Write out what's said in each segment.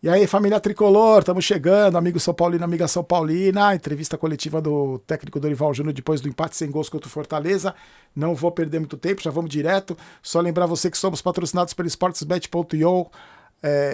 E aí, família Tricolor, estamos chegando, amigo São Paulino, amiga São Paulina, entrevista coletiva do técnico Dorival Júnior depois do empate sem gols contra o Fortaleza. Não vou perder muito tempo, já vamos direto. Só lembrar você que somos patrocinados pelo sportsbet.io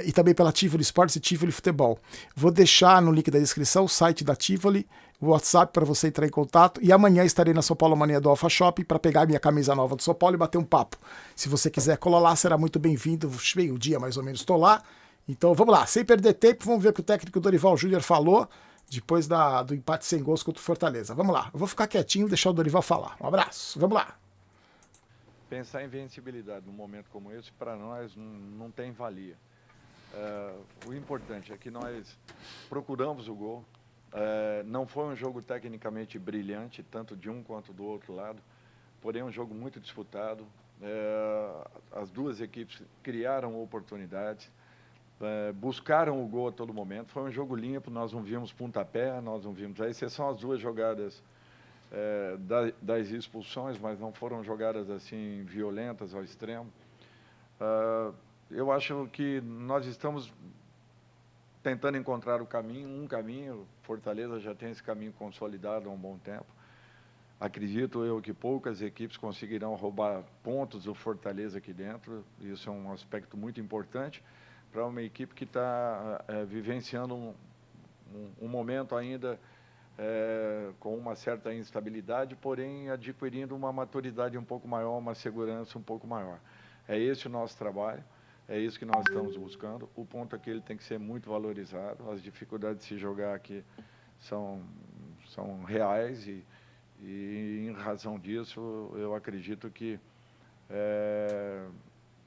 e também pela Tivoli Sports e Tivoli Futebol. Vou deixar no link da descrição o site da Tivoli, o WhatsApp para você entrar em contato. E amanhã estarei na São Paulo Mania do Alpha Shopping para pegar a minha camisa nova do São Paulo e bater um papo. Se você quiser colar lá, será muito bem-vindo. Meio-dia mais ou menos estou lá. Então vamos lá, sem perder tempo, vamos ver o que o técnico Dorival Júnior falou depois do empate sem gols contra o Fortaleza. Vamos lá, eu vou ficar quietinho e deixar o Dorival falar. Um abraço, vamos lá. Pensar em vencibilidade num momento como esse, para nós, não tem valia. O importante é que nós procuramos o gol. Não foi um jogo tecnicamente brilhante, tanto de um quanto do outro lado, porém um jogo muito disputado. As duas equipes criaram oportunidades, buscaram o gol a todo momento. Foi um jogo limpo, nós não vimos pontapé, nós não vimos, a exceção as duas jogadas das expulsões, mas não foram jogadas assim violentas ao extremo. Eu acho que nós estamos tentando encontrar um caminho. Fortaleza já tem esse caminho consolidado há um bom tempo. Acredito eu que poucas equipes conseguirão roubar pontos do Fortaleza aqui dentro. Isso é um aspecto muito importante para uma equipe que está vivenciando um momento ainda com uma certa instabilidade, porém adquirindo uma maturidade um pouco maior, uma segurança um pouco maior. É esse o nosso trabalho, é isso que nós estamos buscando. O ponto é que ele tem que ser muito valorizado. As dificuldades de se jogar aqui são reais e em razão disso, eu acredito que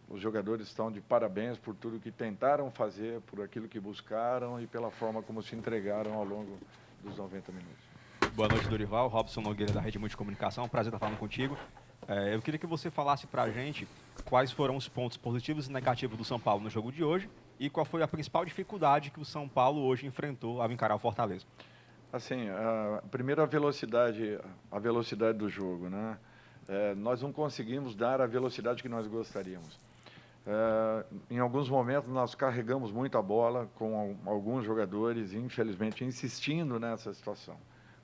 os jogadores estão de parabéns por tudo que tentaram fazer, por aquilo que buscaram e pela forma como se entregaram ao longo dos 90 minutos. Boa noite, Dorival. Robson Nogueira, da Rede Multicomunicação. Prazer estar falando contigo. Eu queria que você falasse para a gente quais foram os pontos positivos e negativos do São Paulo no jogo de hoje e qual foi a principal dificuldade que o São Paulo hoje enfrentou ao encarar o Fortaleza. Assim, primeiro a velocidade do jogo, né? Nós não conseguimos dar a velocidade que nós gostaríamos. Em alguns momentos nós carregamos muito a bola com alguns jogadores, infelizmente, insistindo nessa situação.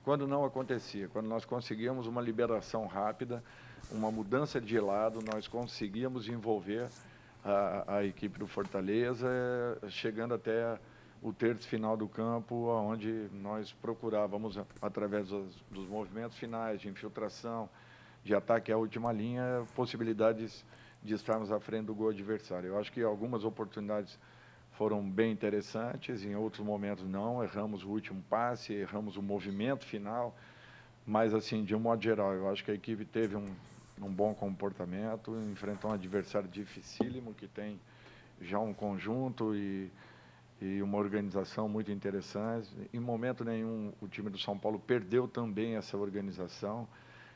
Quando não acontecia, quando nós conseguíamos uma liberação rápida, uma mudança de lado, nós conseguíamos envolver a equipe do Fortaleza, chegando até o terço final do campo, onde nós procurávamos, através dos movimentos finais, de infiltração, de ataque à última linha, possibilidades de estarmos à frente do gol adversário. Eu acho que algumas oportunidades foram bem interessantes, em outros momentos não, erramos o último passe, erramos o movimento final, mas assim, de um modo geral, eu acho que a equipe teve um bom comportamento, enfrentou um adversário dificílimo, que tem já um conjunto e uma organização muito interessante. Em momento nenhum o time do São Paulo perdeu também essa organização.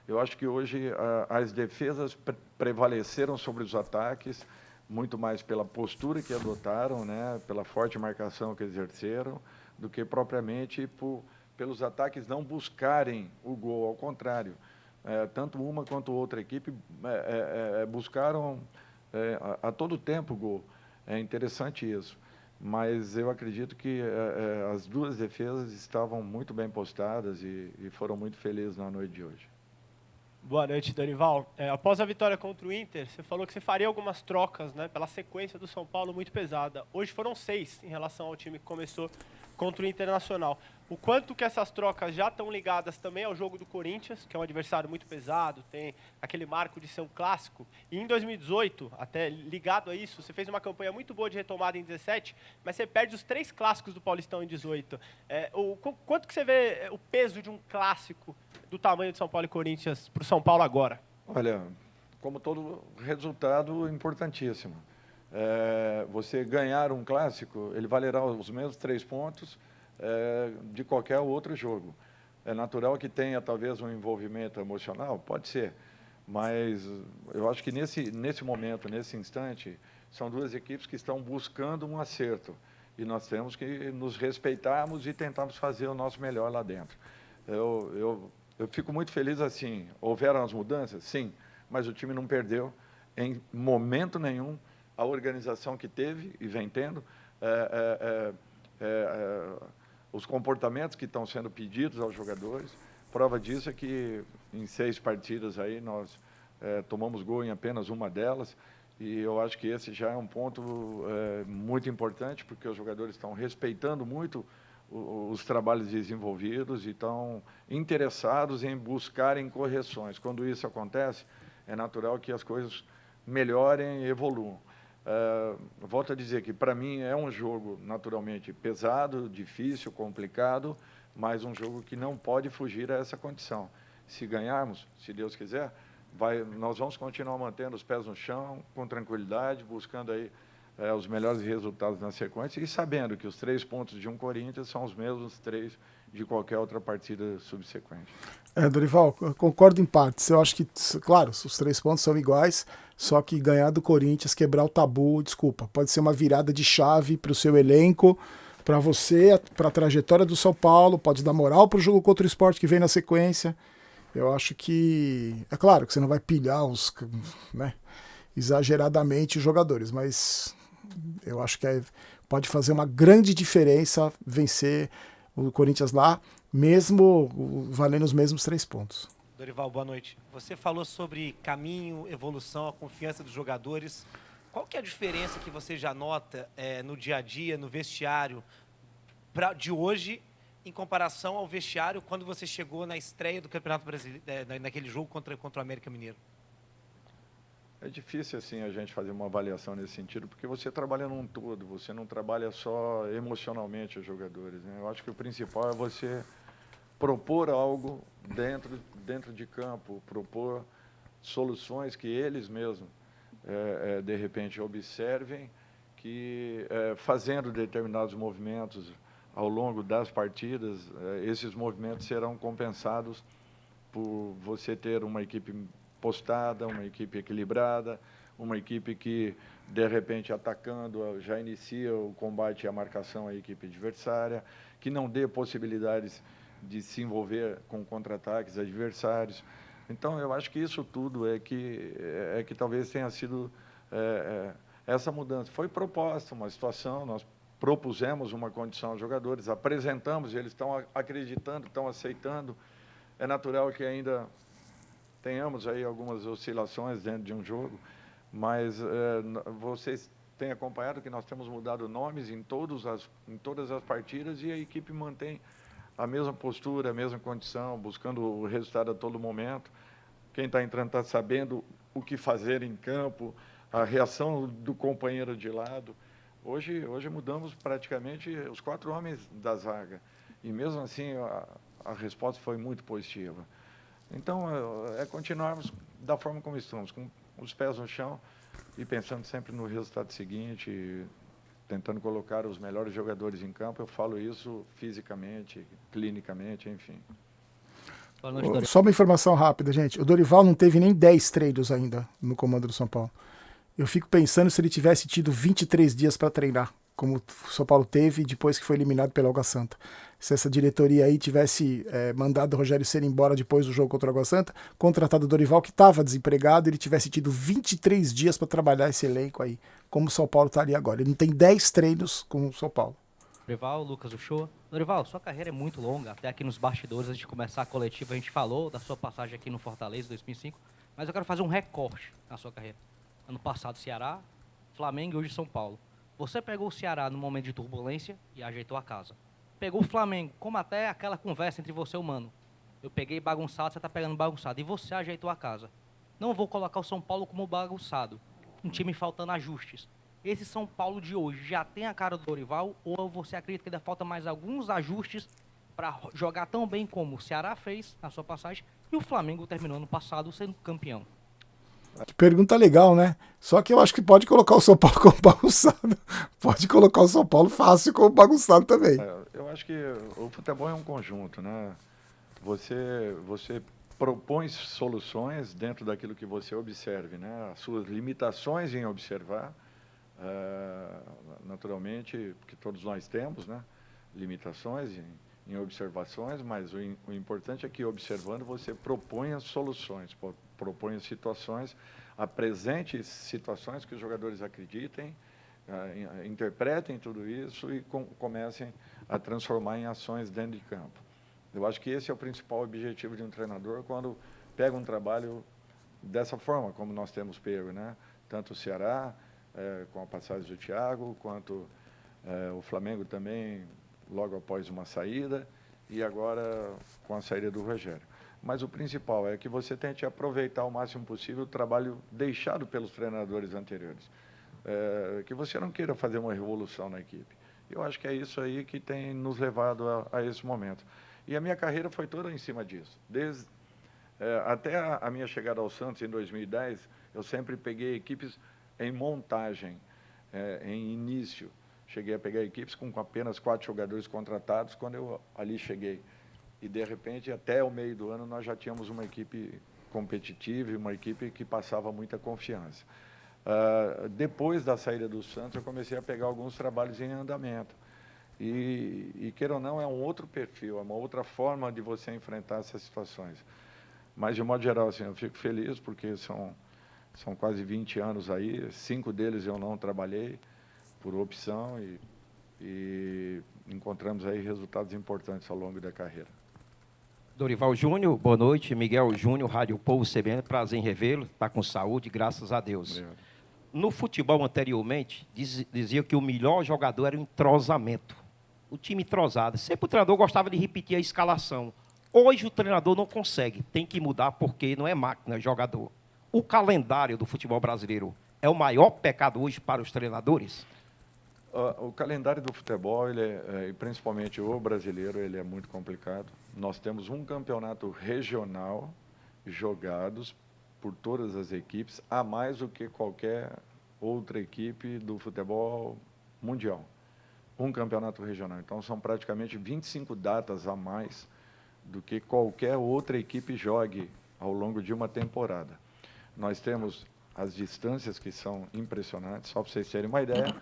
Eu acho que hoje as defesas prevaleceram sobre os ataques, muito mais pela postura que adotaram, né, pela forte marcação que exerceram, do que propriamente pelos ataques não buscarem o gol. Ao contrário, tanto uma quanto outra equipe buscaram a todo tempo o gol. É interessante isso. Mas eu acredito que as duas defesas estavam muito bem postadas e foram muito felizes na noite de hoje. Boa noite, Dorival. Após a vitória contra o Inter, você falou que você faria algumas trocas, né, pela sequência do São Paulo muito pesada. Hoje foram 6 em relação ao time que começou contra o Internacional. O quanto que essas trocas já estão ligadas também ao jogo do Corinthians, que é um adversário muito pesado, tem aquele marco de ser um clássico. E em 2018, até ligado a isso, você fez uma campanha muito boa de retomada em 17, mas você perde os 3 clássicos do Paulistão em 18. Quanto que você vê o peso de um clássico do tamanho de São Paulo e Corinthians para o São Paulo agora? Olha, como todo resultado importantíssimo. Você ganhar um clássico, ele valerá os mesmos 3 pontos de qualquer outro jogo. É natural que tenha talvez um envolvimento emocional, pode ser, mas eu acho que nesse momento, nesse instante, são duas equipes que estão buscando um acerto e nós temos que nos respeitarmos e tentarmos fazer o nosso melhor lá dentro. Eu fico muito feliz assim. Houveram as mudanças? Sim, mas o time não perdeu em momento nenhum a organização que teve e vem tendo, os comportamentos que estão sendo pedidos aos jogadores. Prova disso é que em 6 partidas aí nós tomamos gol em apenas uma delas, e eu acho que esse já é um ponto muito importante, porque os jogadores estão respeitando muito os trabalhos desenvolvidos e estão interessados em buscarem correções. Quando isso acontece, é natural que as coisas melhorem e evoluam. Volto a dizer que, para mim, é um jogo naturalmente pesado, difícil, complicado, mas um jogo que não pode fugir a essa condição. Se ganharmos, se Deus quiser, nós vamos continuar mantendo os pés no chão, com tranquilidade, buscando aí os melhores resultados na sequência e sabendo que os 3 pontos de um Corinthians são os mesmos 3 de qualquer outra partida subsequente. Dorival, eu concordo em partes. Eu acho que, claro, os 3 pontos são iguais, só que ganhar do Corinthians, quebrar o tabu, desculpa, pode ser uma virada de chave para o seu elenco, para você, para a trajetória do São Paulo, pode dar moral para o jogo contra o Sport que vem na sequência. Eu acho que, é claro que você não vai pilhar exageradamente os jogadores, mas eu acho que pode fazer uma grande diferença vencer o Corinthians lá, mesmo valendo os mesmos 3 pontos. Dorival, boa noite. Você falou sobre caminho, evolução, a confiança dos jogadores. Qual que é a diferença que você já nota no dia a dia, no vestiário, de hoje, em comparação ao vestiário quando você chegou na estreia do Campeonato Brasileiro, naquele jogo contra o América Mineiro? É difícil, assim, a gente fazer uma avaliação nesse sentido, porque você trabalha num todo, você não trabalha só emocionalmente os jogadores, né? Eu acho que o principal é você propor algo dentro de campo, propor soluções que eles mesmos, de repente, observem, que fazendo determinados movimentos ao longo das partidas, esses movimentos serão compensados por você ter uma equipe postada, uma equipe equilibrada, uma equipe que, de repente, atacando, já inicia o combate e a marcação à equipe adversária, que não dê possibilidades de se envolver com contra-ataques adversários. Então, eu acho que isso tudo é que talvez tenha sido essa mudança. Foi proposta uma situação, nós propusemos uma condição aos jogadores, apresentamos, eles estão acreditando, estão aceitando. É natural que ainda tenhamos aí algumas oscilações dentro de um jogo, mas vocês têm acompanhado que nós temos mudado nomes em todas as partidas e a equipe mantém a mesma postura, a mesma condição, buscando o resultado a todo momento. Quem está entrando está sabendo o que fazer em campo, a reação do companheiro de lado. Hoje mudamos praticamente os 4 homens da zaga, e mesmo assim a resposta foi muito positiva. Então, continuarmos da forma como estamos, com os pés no chão e pensando sempre no resultado seguinte, tentando colocar os melhores jogadores em campo. Eu falo isso fisicamente, clinicamente, enfim. Boa noite, Dorival. Só uma informação rápida, gente. O Dorival não teve nem 10 treinos ainda no comando do São Paulo. Eu fico pensando se ele tivesse tido 23 dias para treinar, como o São Paulo teve depois que foi eliminado pela Água Santa. Se essa diretoria aí tivesse mandado o Rogério Ceni embora depois do jogo contra a Água Santa, contratado o Dorival, que estava desempregado, ele tivesse tido 23 dias para trabalhar esse elenco aí, como o São Paulo estaria agora. Ele não tem 10 treinos com o São Paulo. Dorival, Lucas Uchoa. Dorival, sua carreira é muito longa, até aqui nos bastidores, antes de começar a coletiva, a gente falou da sua passagem aqui no Fortaleza, 2005, mas eu quero fazer um recorte na sua carreira. Ano passado, Ceará, Flamengo e hoje São Paulo. Você pegou o Ceará no momento de turbulência e ajeitou a casa. Pegou o Flamengo, como até aquela conversa entre você e o Mano. Eu peguei bagunçado, você está pegando bagunçado. E você ajeitou a casa. Não vou colocar o São Paulo como bagunçado. Um time faltando ajustes. Esse São Paulo de hoje já tem a cara do Dorival? Ou você acredita que ainda falta mais alguns ajustes para jogar tão bem como o Ceará fez na sua passagem e o Flamengo terminou ano passado sendo campeão? Que pergunta legal, né? Só que eu acho que pode colocar o São Paulo como bagunçado. Pode colocar o São Paulo fácil como bagunçado também. Eu acho que o futebol é um conjunto, né? Você propõe soluções dentro daquilo que você observe, né? As suas limitações em observar, naturalmente, porque todos nós temos, né? Limitações em observações, mas o importante é que, observando, você propõe as soluções, propõe as situações apresente situações que os jogadores acreditem, interpretem tudo isso e comecem a transformar em ações dentro de campo. Eu acho que esse é o principal objetivo de um treinador quando pega um trabalho dessa forma, como nós temos pego, né? Tanto o Ceará, com a passagem do Thiago, quanto o Flamengo também, logo após uma saída, e agora com a saída do Rogério. Mas o principal é que você tente aproveitar o máximo possível o trabalho deixado pelos treinadores anteriores. Que você não queira fazer uma revolução na equipe. Eu acho que é isso aí que tem nos levado a esse momento. E a minha carreira foi toda em cima disso. Até a minha chegada ao Santos em 2010, eu sempre peguei equipes em montagem, em início. Cheguei a pegar equipes com apenas 4 jogadores contratados quando eu ali cheguei. E, de repente, até o meio do ano, nós já tínhamos uma equipe competitiva e uma equipe que passava muita confiança. Depois da saída do Santos, eu comecei a pegar alguns trabalhos em andamento. E queira ou não, é um outro perfil, é uma outra forma de você enfrentar essas situações. Mas, de modo geral, assim, eu fico feliz porque são quase 20 anos aí, 5 deles eu não trabalhei por opção e encontramos aí resultados importantes ao longo da carreira. Dorival Júnior, boa noite. Miguel Júnior, Rádio Povo CBN, prazer em revê-lo. Está com saúde, graças a Deus. Obrigado. No futebol anteriormente, dizia que o melhor jogador era o entrosamento. O time entrosado. Sempre o treinador gostava de repetir a escalação. Hoje o treinador não consegue, tem que mudar porque não é máquina, é jogador. O calendário do futebol brasileiro é o maior pecado hoje para os treinadores? O calendário do futebol, e principalmente o brasileiro, ele é muito complicado. Nós temos um campeonato regional jogados por todas as equipes, a mais do que qualquer outra equipe do futebol mundial. Um campeonato regional. Então, são praticamente 25 datas a mais do que qualquer outra equipe jogue ao longo de uma temporada. Nós temos as distâncias que são impressionantes. Só para vocês terem uma ideia,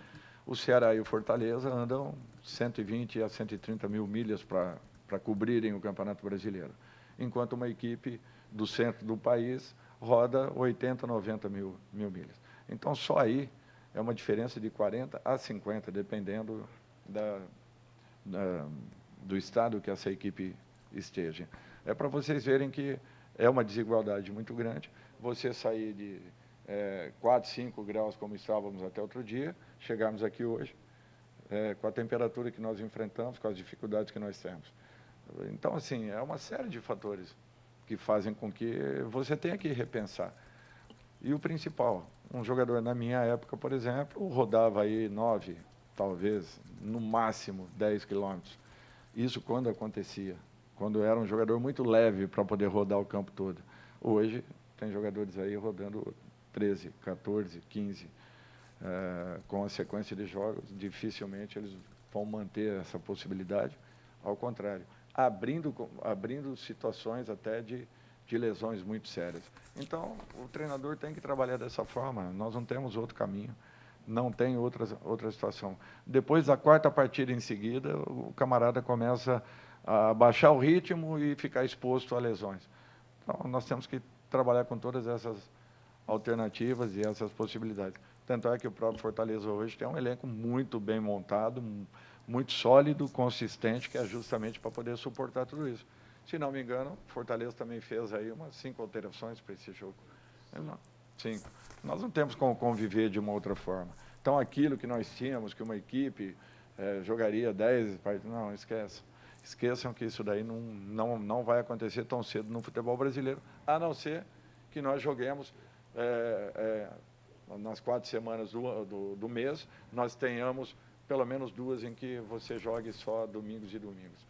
o Ceará e o Fortaleza andam 120 a 130 mil milhas para cobrirem o Campeonato Brasileiro, enquanto uma equipe do centro do país roda 80, 90 mil milhas. Então, só aí é uma diferença de 40 a 50, dependendo do estado que essa equipe esteja. É para vocês verem que é uma desigualdade muito grande. Você sair de 4, 5 graus, como estávamos até outro dia, chegarmos aqui hoje, com a temperatura que nós enfrentamos, com as dificuldades que nós temos. Então, assim, é uma série de fatores que fazem com que você tenha que repensar. E o principal, um jogador na minha época, por exemplo, rodava aí 9, talvez, no máximo 10 quilômetros. Isso quando acontecia, quando era um jogador muito leve para poder rodar o campo todo. Hoje, tem jogadores aí rodando 13, 14, 15, com a sequência de jogos, dificilmente eles vão manter essa possibilidade, ao contrário, abrindo situações até de lesões muito sérias. Então, o treinador tem que trabalhar dessa forma, nós não temos outro caminho, não tem outra situação. Depois da 4ª partida em seguida, o camarada começa a baixar o ritmo e ficar exposto a lesões. Então, nós temos que trabalhar com todas essas alternativas e essas possibilidades. Tanto é que o próprio Fortaleza hoje tem um elenco muito bem montado, muito sólido, consistente, que é justamente para poder suportar tudo isso. Se não me engano, o Fortaleza também fez aí umas 5 alterações para esse jogo. 5. Nós não temos como conviver de uma outra forma. Então, aquilo que nós tínhamos, que uma equipe jogaria 10 partidas, não, esquece. Esqueçam que isso daí não vai acontecer tão cedo no futebol brasileiro, a não ser que nós joguemos nas 4 semanas do mês, nós tenhamos pelo menos 2 em que você jogue só domingos e domingos.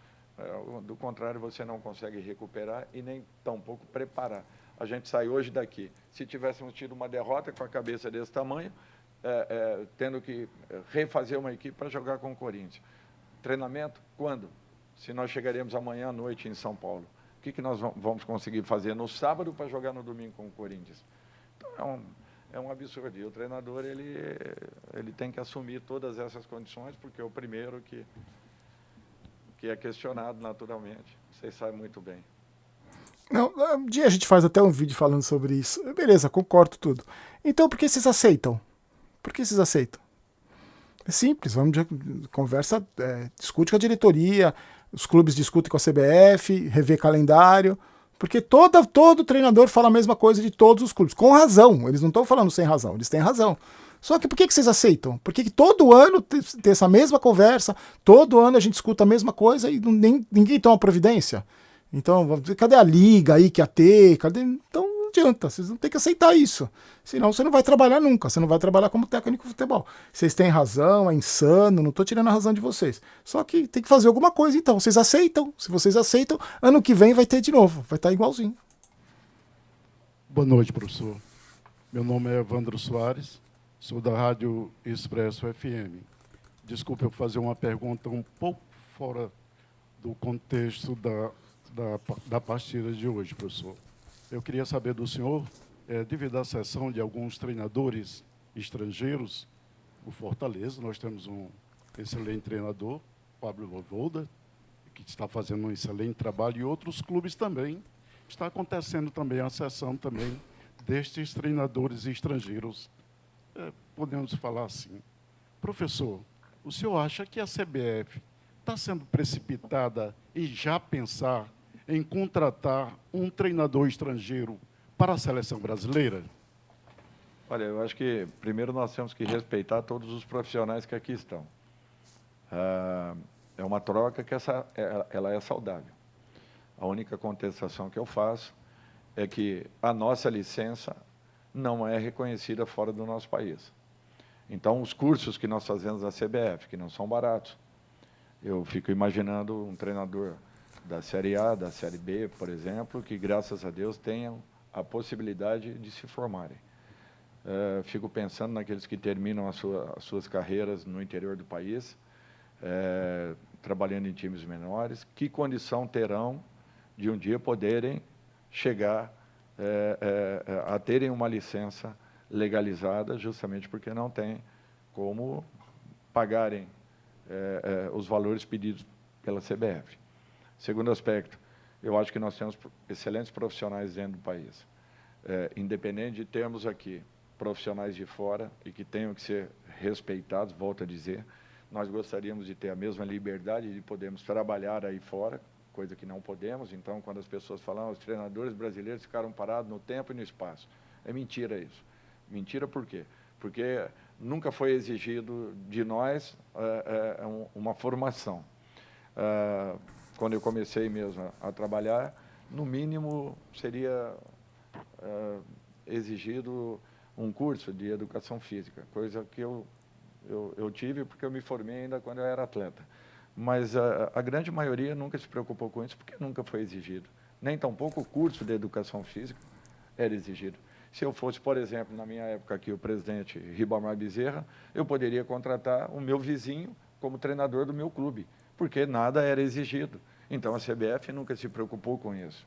Do contrário, você não consegue recuperar e nem tampouco preparar. A gente sai hoje daqui. Se tivéssemos tido uma derrota com a cabeça desse tamanho, tendo que refazer uma equipe para jogar com o Corinthians. Treinamento? Quando? Se nós chegaremos amanhã à noite em São Paulo. O que nós vamos conseguir fazer no sábado para jogar no domingo com o Corinthians? Então, é um absurdo. E o treinador, ele tem que assumir todas essas condições, porque é o primeiro que é questionado naturalmente. Vocês sabem muito bem. Não, um dia a gente faz até um vídeo falando sobre isso. Beleza, concordo tudo. Então, por que vocês aceitam? Por que vocês aceitam? É simples, vamos conversa, discute com a diretoria, os clubes discutem com a CBF, rever calendário, porque todo treinador fala a mesma coisa de todos os clubes, com razão, eles não estão falando sem razão, eles têm razão. Só que por que vocês aceitam? Por que todo ano tem essa mesma conversa, todo ano a gente escuta a mesma coisa e ninguém toma providência? Então, cadê a liga aí que ia ter? Então não adianta, vocês não tem que aceitar isso. Senão você não vai trabalhar nunca, você não vai trabalhar como técnico de futebol. Vocês têm razão, é insano, não estou tirando a razão de vocês. Só que tem que fazer alguma coisa então. Vocês aceitam, se vocês aceitam, ano que vem vai ter de novo, vai estar igualzinho. Boa noite, professor. Meu nome é Evandro Soares, sou da Rádio Expresso FM. Desculpe eu fazer uma pergunta um pouco fora do contexto da partida de hoje, professor. Eu queria saber do senhor, devido à cessão de alguns treinadores estrangeiros, o Fortaleza, nós temos um excelente treinador, Pablo Voivoda, que está fazendo um excelente trabalho, e outros clubes também. Está acontecendo também a cessão também destes treinadores estrangeiros. Podemos falar assim. Professor, o senhor acha que a CBF está sendo precipitada em já pensar em contratar um treinador estrangeiro para a seleção brasileira? Olha, eu acho que primeiro nós temos que respeitar todos os profissionais que aqui estão. É uma troca que ela é saudável. A única contestação que eu faço é que a nossa licença não é reconhecida fora do nosso país. Então, os cursos que nós fazemos na CBF, que não são baratos, eu fico imaginando um treinador da Série A, da Série B, por exemplo, que, graças a Deus, tenham a possibilidade de se formarem. Fico pensando naqueles que terminam as suas carreiras no interior do país, trabalhando em times menores, que condição terão de um dia poderem chegar a terem uma licença legalizada, justamente porque não tem como pagarem os valores pedidos pela CBF. Segundo aspecto, eu acho que nós temos excelentes profissionais dentro do país. Independente de termos aqui profissionais de fora e que tenham que ser respeitados, volto a dizer, nós gostaríamos de ter a mesma liberdade de podermos trabalhar aí fora, coisa que não podemos. Então, quando as pessoas falam, os treinadores brasileiros ficaram parados no tempo e no espaço. É mentira isso. Mentira por quê? Porque nunca foi exigido de nós uma formação. Quando eu comecei mesmo a trabalhar, no mínimo seria exigido um curso de educação física, coisa que eu tive porque eu me formei ainda quando eu era atleta. Mas a grande maioria nunca se preocupou com isso porque nunca foi exigido. Nem tampouco o curso de educação física era exigido. Se eu fosse, por exemplo, na minha época aqui, o presidente Ribamar Bezerra, eu poderia contratar o meu vizinho como treinador do meu clube, porque nada era exigido. Então, a CBF nunca se preocupou com isso.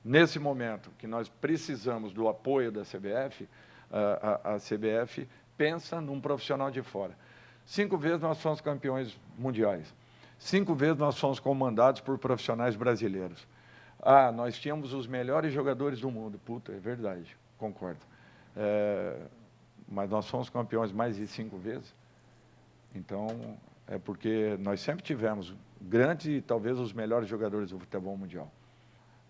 Nesse momento que nós precisamos do apoio da CBF, a CBF pensa num profissional de fora. 5 vezes nós fomos campeões mundiais. 5 vezes nós fomos comandados por profissionais brasileiros. Nós tínhamos os melhores jogadores do mundo. Puta, é verdade, concordo. Mas nós fomos campeões mais de 5 vezes. Então, é porque nós sempre tivemos grandes e talvez os melhores jogadores do futebol mundial.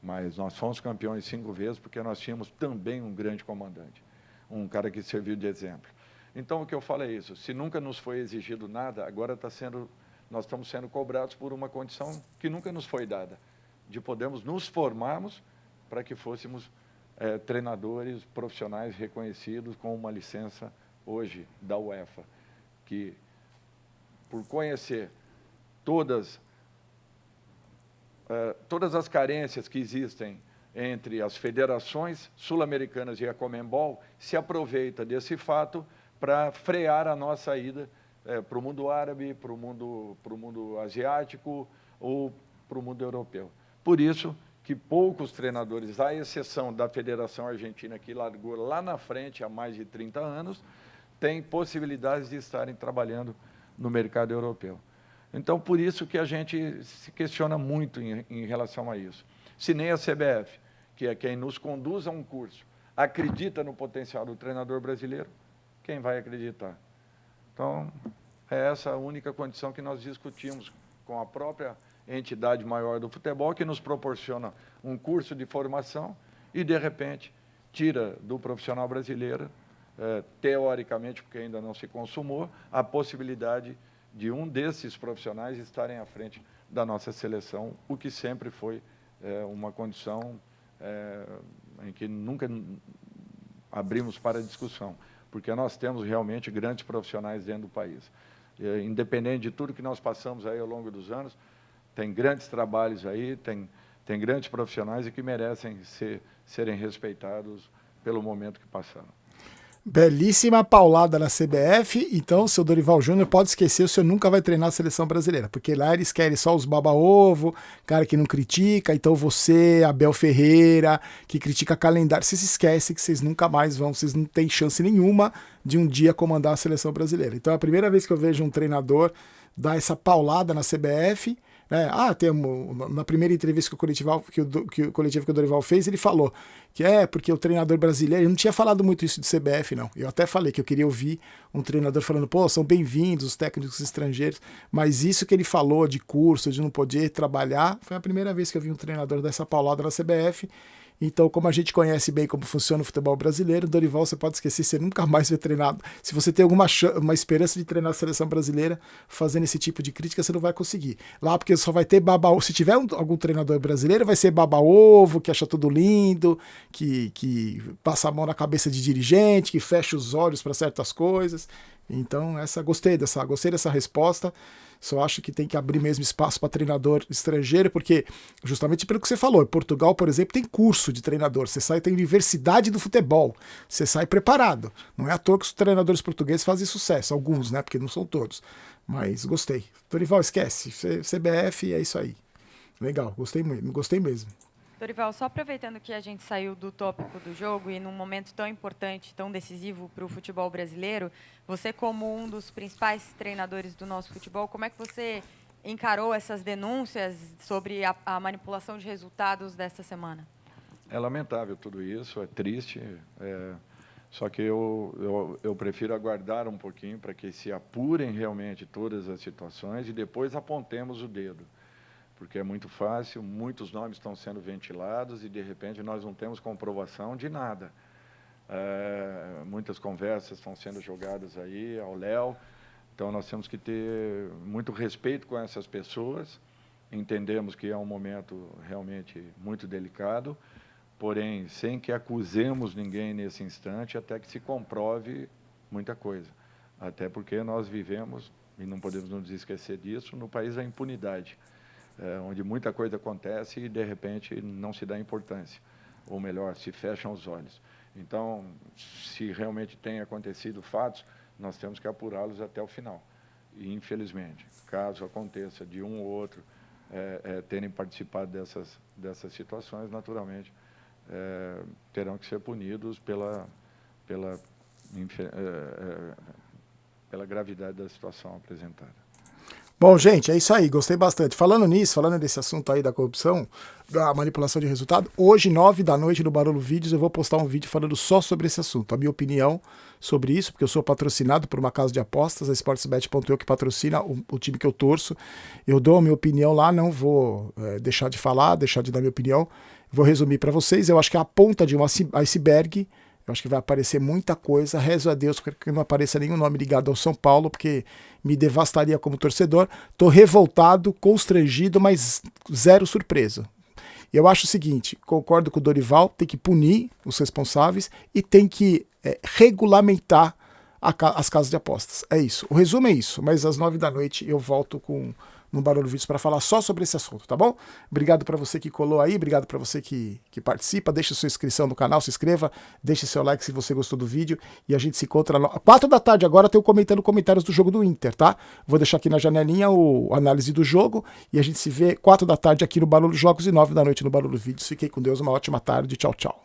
Mas nós fomos campeões 5 vezes porque nós tínhamos também um grande comandante, um cara que serviu de exemplo. Então, o que eu falo é isso, se nunca nos foi exigido nada, agora nós estamos sendo cobrados por uma condição que nunca nos foi dada, de podermos nos formarmos para que fôssemos treinadores profissionais reconhecidos com uma licença hoje da UEFA, que, por conhecer todas as carências que existem entre as federações sul-americanas e a Conmebol, se aproveita desse fato para frear a nossa ida para o mundo árabe, para o mundo asiático ou para o mundo europeu. Por isso que poucos treinadores, à exceção da Federação Argentina, que largou lá na frente há mais de 30 anos, têm possibilidades de estarem trabalhando no mercado europeu. Então, por isso que a gente se questiona muito em relação a isso. Se nem a CBF, que é quem nos conduz a um curso, acredita no potencial do treinador brasileiro, quem vai acreditar? Então, é essa a única condição que nós discutimos com a própria entidade maior do futebol, que nos proporciona um curso de formação e, de repente, tira do profissional brasileiro, teoricamente, porque ainda não se consumou, a possibilidade de um desses profissionais estarem à frente da nossa seleção, o que sempre foi uma condição em que nunca abrimos para discussão, porque nós temos realmente grandes profissionais dentro do país. Independente de tudo que nós passamos aí ao longo dos anos, tem grandes trabalhos aí, tem grandes profissionais e que merecem serem respeitados pelo momento que passaram. Belíssima paulada na CBF, então o seu Dorival Júnior pode esquecer, o senhor nunca vai treinar a seleção brasileira, porque lá eles querem só os baba-ovo, cara que não critica, então você, Abel Ferreira, que critica calendário, vocês esquecem que vocês nunca mais vão, vocês não têm chance nenhuma de um dia comandar a seleção brasileira. Então é a primeira vez que eu vejo um treinador dar essa paulada na CBF, né? Na primeira entrevista que o coletivo que o Dorival fez, ele falou que porque o treinador brasileiro, eu não tinha falado muito isso de CBF, não. Eu até falei que eu queria ouvir um treinador falando, são bem-vindos os técnicos estrangeiros, mas isso que ele falou de curso, de não poder trabalhar, foi a primeira vez que eu vi um treinador dar essa paulada na CBF. Então, como a gente conhece bem como funciona o futebol brasileiro, Dorival, você pode esquecer, você nunca mais vai treinar. Se você tem uma esperança de treinar a seleção brasileira fazendo esse tipo de crítica, você não vai conseguir. Lá, porque só vai ter baba-ovo. Se tiver algum treinador brasileiro, vai ser baba-ovo, que acha tudo lindo, que passa a mão na cabeça de dirigente, que fecha os olhos para certas coisas. Então, gostei dessa resposta. Só acho que tem que abrir mesmo espaço para treinador estrangeiro, porque justamente pelo que você falou, em Portugal, por exemplo, tem curso de treinador, tem universidade do futebol, você sai preparado. Não é à toa que os treinadores portugueses fazem sucesso, alguns, né, porque não são todos. Mas gostei. Dorival, esquece, CBF é isso aí. Legal, gostei mesmo. Dorival, só aproveitando que a gente saiu do tópico do jogo e num momento tão importante, tão decisivo para o futebol brasileiro, você como um dos principais treinadores do nosso futebol, como é que você encarou essas denúncias sobre a manipulação de resultados desta semana? É lamentável tudo isso, é triste, só que eu prefiro aguardar um pouquinho para que se apurem realmente todas as situações e depois apontemos o dedo. Porque é muito fácil, muitos nomes estão sendo ventilados e, de repente, nós não temos comprovação de nada. Muitas conversas estão sendo jogadas aí ao léu, então nós temos que ter muito respeito com essas pessoas, entendemos que é um momento realmente muito delicado, porém, sem que acusemos ninguém nesse instante, até que se comprove muita coisa. Até porque nós vivemos, e não podemos nos esquecer disso, no país da impunidade. Onde muita coisa acontece e, de repente, não se dá importância. Ou melhor, se fecham os olhos. Então, se realmente tem acontecido fatos, nós temos que apurá-los até o final. E, infelizmente, caso aconteça de um ou outro terem participado dessas situações, naturalmente, terão que ser punidos pela gravidade da situação apresentada. Bom, gente, é isso aí, gostei bastante. Falando desse assunto aí da corrupção, da manipulação de resultado, hoje, 9h no Barolo Vídeos, eu vou postar um vídeo falando só sobre esse assunto. A minha opinião sobre isso, porque eu sou patrocinado por uma casa de apostas, a Sportsbet.eu, que patrocina o time que eu torço. Eu dou a minha opinião lá, não vou deixar de dar minha opinião. Vou resumir para vocês. Eu acho que é a ponta de um iceberg. Eu acho que vai aparecer muita coisa. Rezo a Deus que não apareça nenhum nome ligado ao São Paulo, porque me devastaria como torcedor. Estou revoltado, constrangido, mas zero surpresa. Eu acho o seguinte, concordo com o Dorival, tem que punir os responsáveis e tem que regulamentar as casas de apostas. É isso. O resumo é isso, mas às 9h eu volto no Barulho Vídeos para falar só sobre esse assunto, tá bom? Obrigado para você que colou aí, obrigado para você que participa, deixa sua inscrição no canal, se inscreva, deixe seu like se você gostou do vídeo e a gente se encontra às 4h agora, eu comentando comentários do jogo do Inter, tá? Vou deixar aqui na janelinha a análise do jogo e a gente se vê 4h aqui no Barulho Jogos e 9h no Barulho Vídeos. Fiquem com Deus, uma ótima tarde, tchau, tchau.